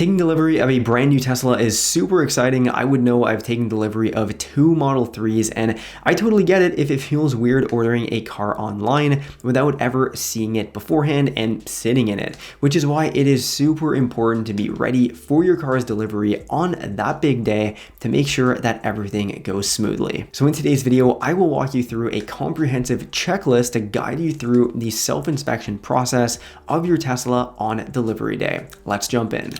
Taking delivery of a brand new Tesla is super exciting. I would know I've taken delivery of 2 Model 3s, and I totally get it if it feels weird ordering a car online without ever seeing it beforehand and sitting in it, which is why it is super important to be ready for your car's delivery on that big day to make sure that everything goes smoothly. So in today's video, I will walk you through a comprehensive checklist to guide you through the self-inspection process of your Tesla on delivery day. Let's jump in.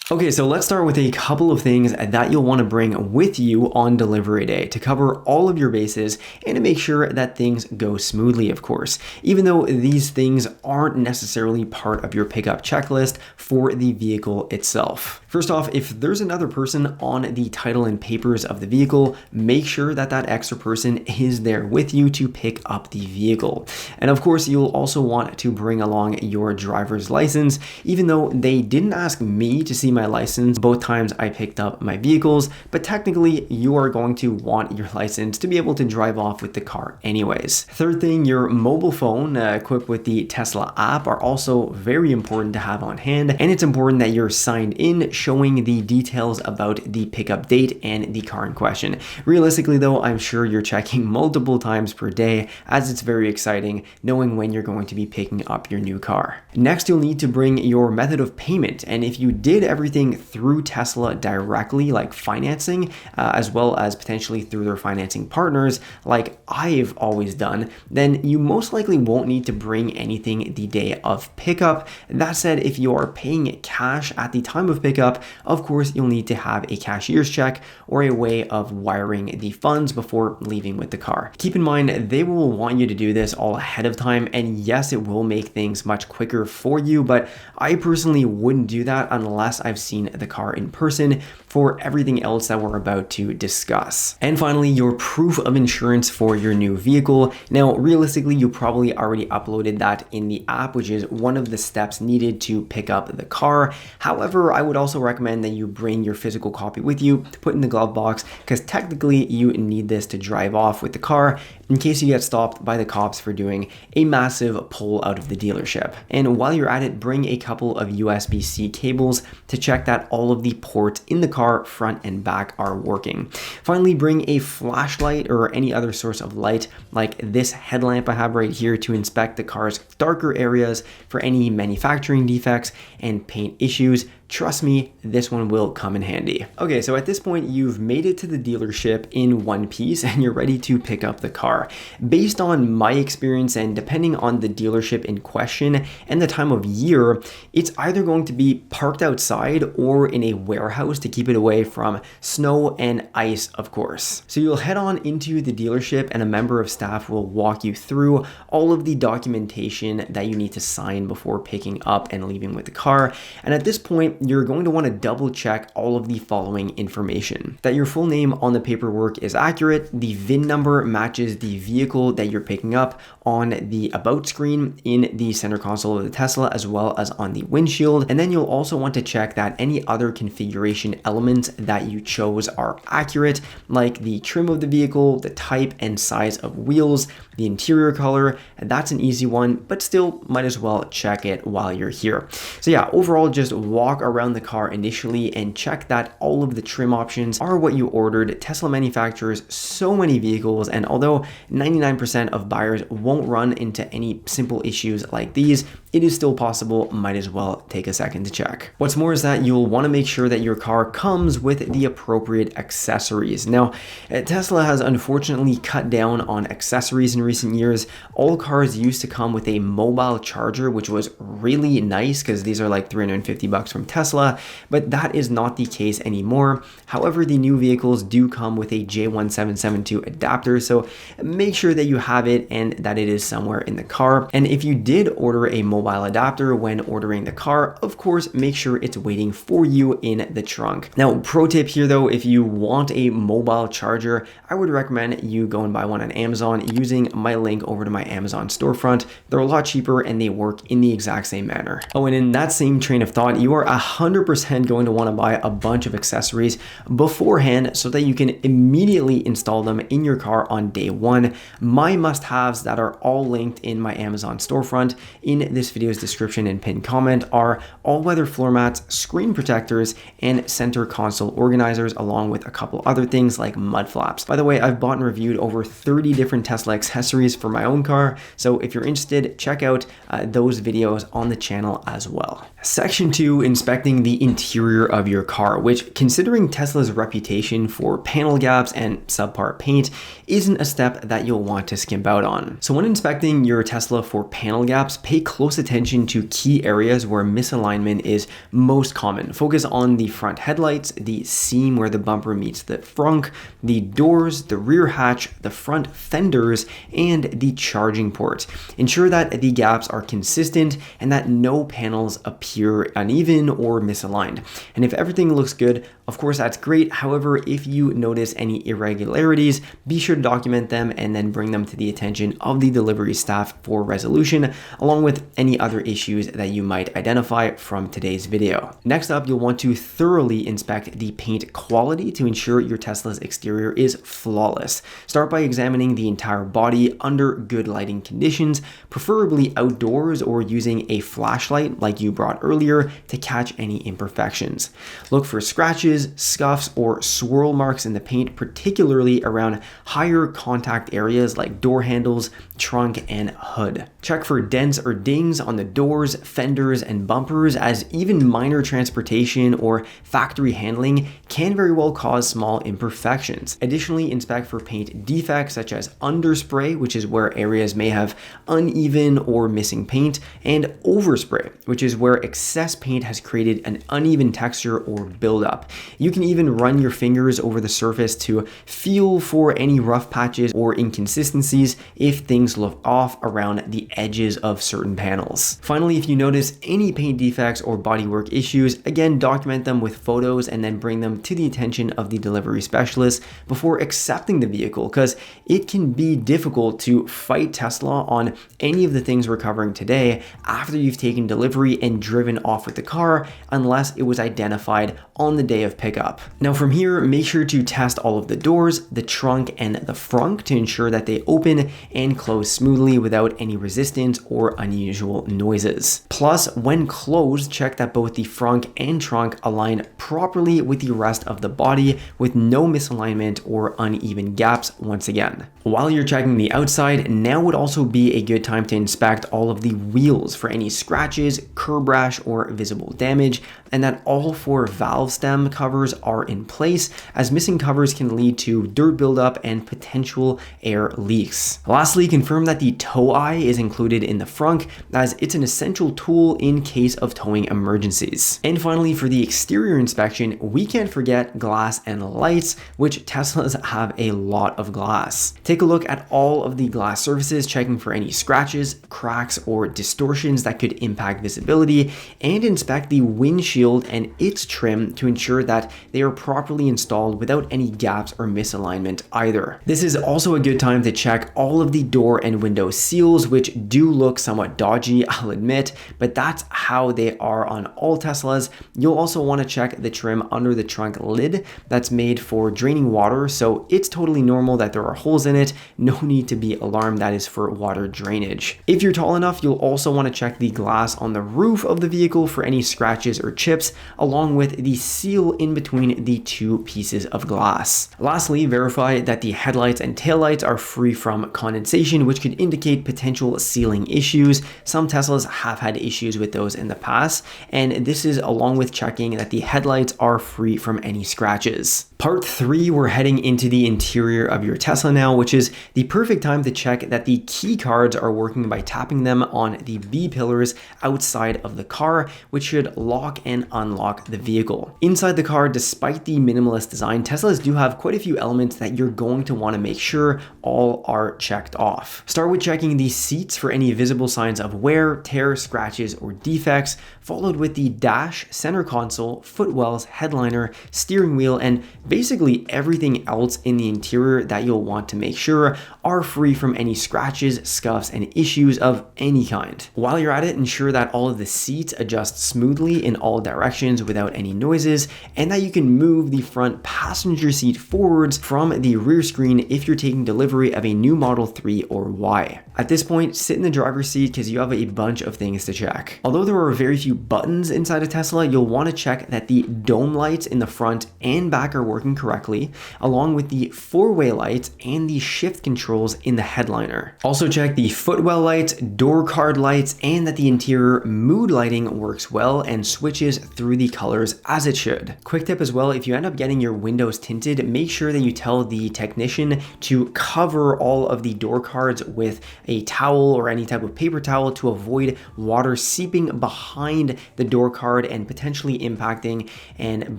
Okay, so let's start with a couple of things that you'll want to bring with you on delivery day to cover all of your bases and to make sure that things go smoothly, of course, even though these things aren't necessarily part of your pickup checklist for the vehicle itself. First off, if there's another person on the title and papers of the vehicle, make sure that that extra person is there with you to pick up the vehicle. And of course, you'll also want to bring along your driver's license, even though they didn't ask me to see my license both times I picked up my vehicles, but technically you are going to want your license to be able to drive off with the car anyways. Third thing, your mobile phone equipped with the Tesla app are also very important to have on hand, and it's important that you're signed in, showing the details about the pickup date and the car in question. Realistically though, I'm sure you're checking multiple times per day, as it's very exciting knowing when you're going to be picking up your new car. Next, you'll need to bring your method of payment, and if you did everything through Tesla directly, like financing, as well as potentially through their financing partners, like I've always done, then you most likely won't need to bring anything the day of pickup. That said, if you are paying cash at the time of pickup, of course, you'll need to have a cashier's check or a way of wiring the funds before leaving with the car. Keep in mind, they will want you to do this all ahead of time, and yes, it will make things much quicker for you, but I personally wouldn't do that unless I've seen the car in person for everything else that we're about to discuss. And finally, your proof of insurance for your new vehicle. Now, realistically, you probably already uploaded that in the app, which is one of the steps needed to pick up the car. However, I would also recommend that you bring your physical copy with you to put in the glove box, because technically you need this to drive off with the car in case you get stopped by the cops for doing a massive pull out of the dealership. And while you're at it, bring a couple of USB-C cables to check that all of the ports in the car, front and back, are working. Finally, bring a flashlight or any other source of light like this headlamp I have right here to inspect the car's darker areas for any manufacturing defects and paint issues. Trust me, this one will come in handy. Okay, so at this point, you've made it to the dealership in one piece and you're ready to pick up the car. Based on my experience and depending on the dealership in question and the time of year, it's either going to be parked outside or in a warehouse to keep it away from snow and ice, of course. So you'll head on into the dealership and a member of staff will walk you through all of the documentation that you need to sign before picking up and leaving with the car. And at this point, you're going to want to double check all of the following information: that your full name on the paperwork is accurate, the VIN number matches the vehicle that you're picking up on the about screen in the center console of the Tesla, as well as on the windshield. And then you'll also want to check that any other configuration elements that you chose are accurate, like the trim of the vehicle, the type and size of wheels, the interior color. That's an easy one, but still might as well check it while you're here. So yeah, overall, just walk around the car initially and check that all of the trim options are what you ordered. Tesla manufactures so many vehicles, and although 99% of buyers won't run into any simple issues like these, it is still possible. Might as well take a second to check. What's more is that you'll want to make sure that your car comes with the appropriate accessories. Now, Tesla has unfortunately cut down on accessories in recent years. All cars used to come with a mobile charger, which was really nice because these are like $350 from Tesla, but that is not the case anymore. However, the new vehicles do come with a J1772 adapter, so make sure that you have it and that it is somewhere in the car. And if you did order a mobile adapter when ordering the car, of course, make sure it's waiting for you in the trunk. Now, pro tip here though, if you want a mobile charger, I would recommend you go and buy one on Amazon using my link over to my Amazon storefront. They're a lot cheaper and they work in the exact same manner. Oh, and in that same train of thought, you are 100% going to want to buy a bunch of accessories beforehand so that you can immediately install them in your car on day one. My must-haves that are all linked in my Amazon storefront in this video's description and pinned comment are all-weather floor mats, screen protectors, and center console organizers, along with a couple other things like mud flaps. By the way, I've bought and reviewed over 30 different Tesla accessories for my own car, so if you're interested, check out those videos on the channel as well. Section 2, inspecting the interior of your car, which, considering Tesla's reputation for panel gaps and subpar paint, isn't a step that you'll want to skimp out on. So when inspecting your Tesla for panel gaps, pay close attention to key areas where misalignment is most common. Focus on the front headlights, the seam where the bumper meets the frunk, the doors, the rear hatch, the front fenders, and the charging port. Ensure that the gaps are consistent and that no panels appear uneven or misaligned. And if everything looks good, of course, that's great. However, if you notice any irregularities, be sure to document them and then bring them to the attention of the delivery staff for resolution, along with any other issues that you might identify from today's video. Next up, you'll want to thoroughly inspect the paint quality to ensure your Tesla's exterior is flawless. Start by examining the entire body under good lighting conditions, preferably outdoors or using a flashlight like you brought earlier to catch any imperfections. Look for scratches, scuffs, or swirl marks in the paint, particularly around higher contact areas like door handles, trunk, and hood. Check for dents or dings on the doors, fenders, and bumpers, as even minor transportation or factory handling can very well cause small imperfections. Additionally, inspect for paint defects such as underspray, which is where areas may have uneven or missing paint, and overspray, which is where excess paint has created an uneven texture or buildup. You can even run your fingers over the surface to feel for any rough patches or inconsistencies if things look off around the edges of certain panels. Finally, if you notice any paint defects or bodywork issues, again, document them with photos and then bring them to the attention of the delivery specialist before accepting the vehicle, because it can be difficult to fight Tesla on any of the things we're covering today after you've taken delivery and driven off with the car, unless it was identified on the day of pickup. Now from here, make sure to test all of the doors, the trunk, and the frunk to ensure that they open and close smoothly without any resistance or unusual noises. Plus, when closed, check that both the frunk and trunk align properly with the rest of the body with no misalignment or uneven gaps once again. While you're checking the outside, now would also be a good time to inspect all of the wheels for any scratches, curb rash, or visible damage, and that all 4 valve stem covers are in place, as missing covers can lead to dirt buildup and potential air leaks. Lastly, confirm that the tow eye is included in the frunk, as it's an essential tool in case of towing emergencies. And finally, for the exterior inspection, we can't forget glass and lights, which Teslas have a lot of glass. Take a look at all of the glass surfaces, checking for any scratches, cracks, or distortions that could impact visibility, and inspect the windshield and its trim to ensure that they are properly installed without any gaps or misalignment either. This is also a good time to check all of the door and window seals, which do look somewhat dodgy, I'll admit, but that's how they are on all Teslas. You'll also want to check the trim under the trunk lid that's made for draining water, so it's totally normal that there are holes in it. No need to be alarmed, that is for water drainage. If you're tall enough, you'll also want to check the glass on the roof of the vehicle for any scratches or chips, along with the seal in between the 2 pieces of glass. Lastly, verify that the headlights and taillights are free from condensation, which could indicate potential sealing issues. Some Teslas have had issues with those in the past, and this is along with checking that the headlights are free from any scratches. Part 3, we're heading into the interior of your Tesla now, which is the perfect time to check that the key cards are working by tapping them on the B pillars outside of the car, which should lock and unlock the vehicle. Inside the car, despite the minimalist design, Teslas do have quite a few elements that you're going to want to make sure all are checked off. Start with checking the seats for any visible signs of wear, tear, scratches, or defects, followed with the dash, center console, footwells, headliner, steering wheel, and basically everything else in the interior that you'll want to make sure are free from any scratches, scuffs, and issues of any kind. While you're at it, ensure that all of the seats adjust smoothly smoothly in all directions without any noises, and that you can move the front passenger seat forwards from the rear screen if you're taking delivery of a new Model 3 or Y. At this point, sit in the driver's seat because you have a bunch of things to check. Although there are very few buttons inside a Tesla, you'll want to check that the dome lights in the front and back are working correctly, along with the four-way lights and the shift controls in the headliner. Also check the footwell lights, door card lights, and that the interior mood lighting works well and switches through the colors as it should. Quick tip as well, if you end up getting your windows tinted, make sure that you tell the technician to cover all of the door cards with a towel or any type of paper towel to avoid water seeping behind the door card and potentially impacting and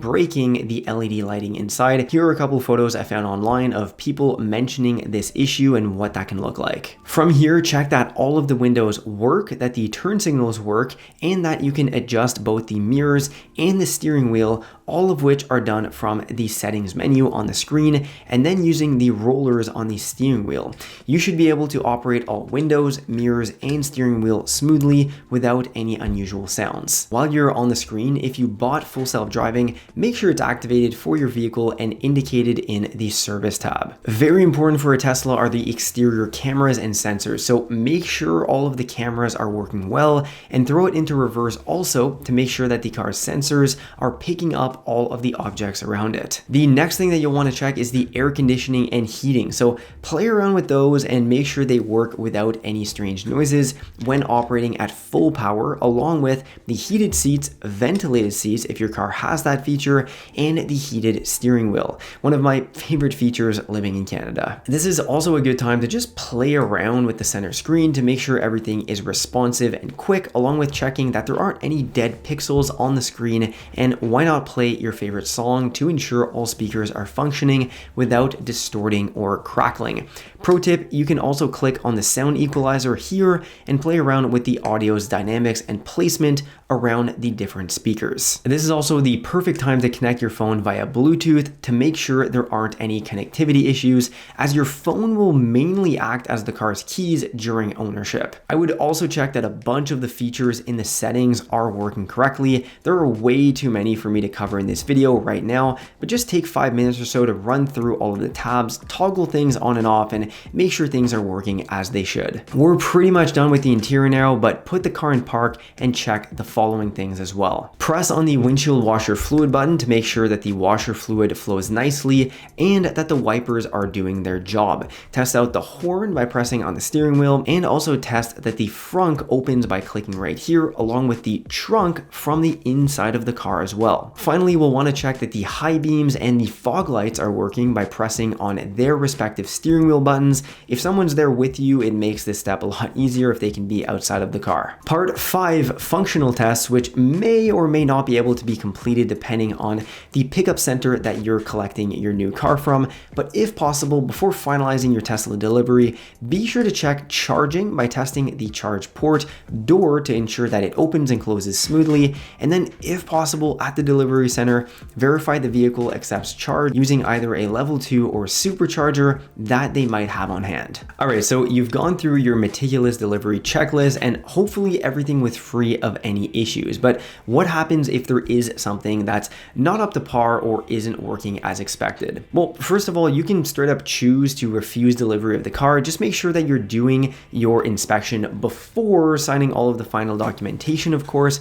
breaking the LED lighting inside. Here are a couple of photos I found online of people mentioning this issue and what that can look like. From here, check that all of the windows work, that the turn signals work, and that you can adjust both the mirrors and the steering wheel, all of which are done from the settings menu on the screen and then using the rollers on the steering wheel. You should be able to operate all windows, mirrors, and steering wheel smoothly without any unusual sounds. While you're on the screen, if you bought full self-driving, make sure it's activated for your vehicle and indicated in the service tab. Very important for a Tesla are the exterior cameras and sensors, so make sure all of the cameras are working well and throw it into reverse also to make sure that the car's sensors are picking up all of the objects around it. The next thing that you'll want to check is the air conditioning and heating, so play around with those and make sure they work without any strange noises when operating at full power, along with the heated seats, ventilated seats if your car has that feature, and the heated steering wheel, one of my favorite features living in Canada. This is also a good time to just play around with the center screen to make sure everything is responsive and quick, along with checking that there aren't any dead pixels on the screen, and why not play your favorite song to ensure all speakers are functioning without distorting or crackling. Pro tip, you can also click on the sound equalizer here and play around with the audio's dynamics and placement around the different speakers. This is also the perfect time to connect your phone via Bluetooth to make sure there aren't any connectivity issues, as your phone will mainly act as the car's keys during ownership. I would also check that a bunch of the features in the settings are working correctly. There are way too many for me to cover in this video right now, but just take 5 minutes or so to run through all of the tabs, toggle things on and off, and make sure things are working as they should. We're pretty much done with the interior now, but put the car in park and check the following things as well. Press on the windshield washer fluid button to make sure that the washer fluid flows nicely and that the wipers are doing their job. Test out the horn by pressing on the steering wheel, and also test that the frunk opens by clicking right here, along with the trunk from the inside of the car as well. Finally, we'll want to check that the high beams and the fog lights are working by pressing on their respective steering wheel buttons. If someone's there with you, it makes this step a lot easier if they can be outside of the car. Part 5, functional tests, which may or may not be able to be completed depending on the pickup center that you're collecting your new car from. But if possible, before finalizing your Tesla delivery, be sure to check charging by testing the charge port door to ensure that it opens and closes smoothly. And then if possible at the delivery center, verify the vehicle accepts charge using either a level 2 or supercharger that they might have on hand. All right, so you've gone through your meticulous delivery checklist and hopefully everything was free of any issues. But what happens if there is something that's not up to par or isn't working as expected? Well, first of all, you can straight up choose to refuse delivery of the car. Just make sure that you're doing your inspection before signing all of the final documentation, of course,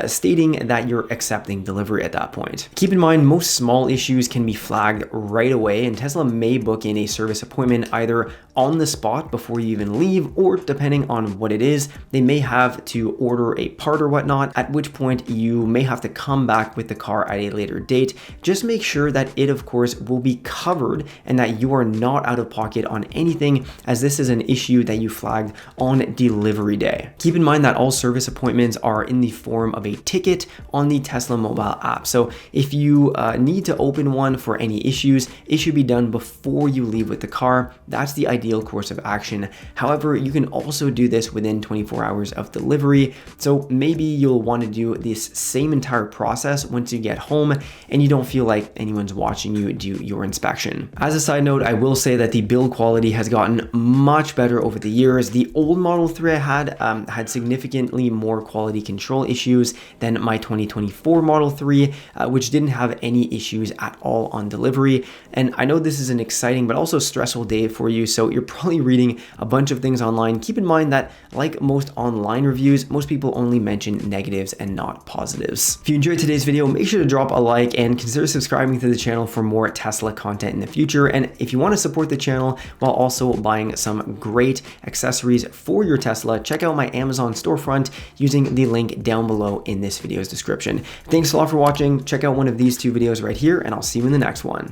stating that you're accepting delivery at that point. Keep in mind, most small issues can be flagged right away, and Tesla may book in a service appointment either on the spot before you even leave, or depending on what it is, they may have to order a part or whatnot, at which point you may have to come back with the car at a later date. Just make sure that it, of course, will be covered and that you are not out of pocket on anything, as this is an issue that you flagged on delivery day. Keep in mind that all service appointments are in the form of a ticket on the Tesla mobile app. So if you need to open one for any issues, it should be done before you leave with the car. That's the ideal course of action. However, you can also do this within 24 hours of delivery. So maybe you'll you'll want to do this same entire process once you get home and you don't feel like anyone's watching you do your inspection. As a side note, I will say that the build quality has gotten much better over the years. The old Model 3 I had significantly more quality control issues than my 2024 Model 3, which didn't have any issues at all on delivery. And I know this is an exciting but also stressful day for you, so you're probably reading a bunch of things online. Keep in mind that, like most online reviews, most people only mention negatives and not positives. If you enjoyed today's video, make sure to drop a like and consider subscribing to the channel for more Tesla content in the future. And if you want to support the channel while also buying some great accessories for your Tesla, check out my Amazon storefront using the link down below in this video's description. Thanks a lot for watching. Check out one of these two videos right here, and I'll see you in the next one.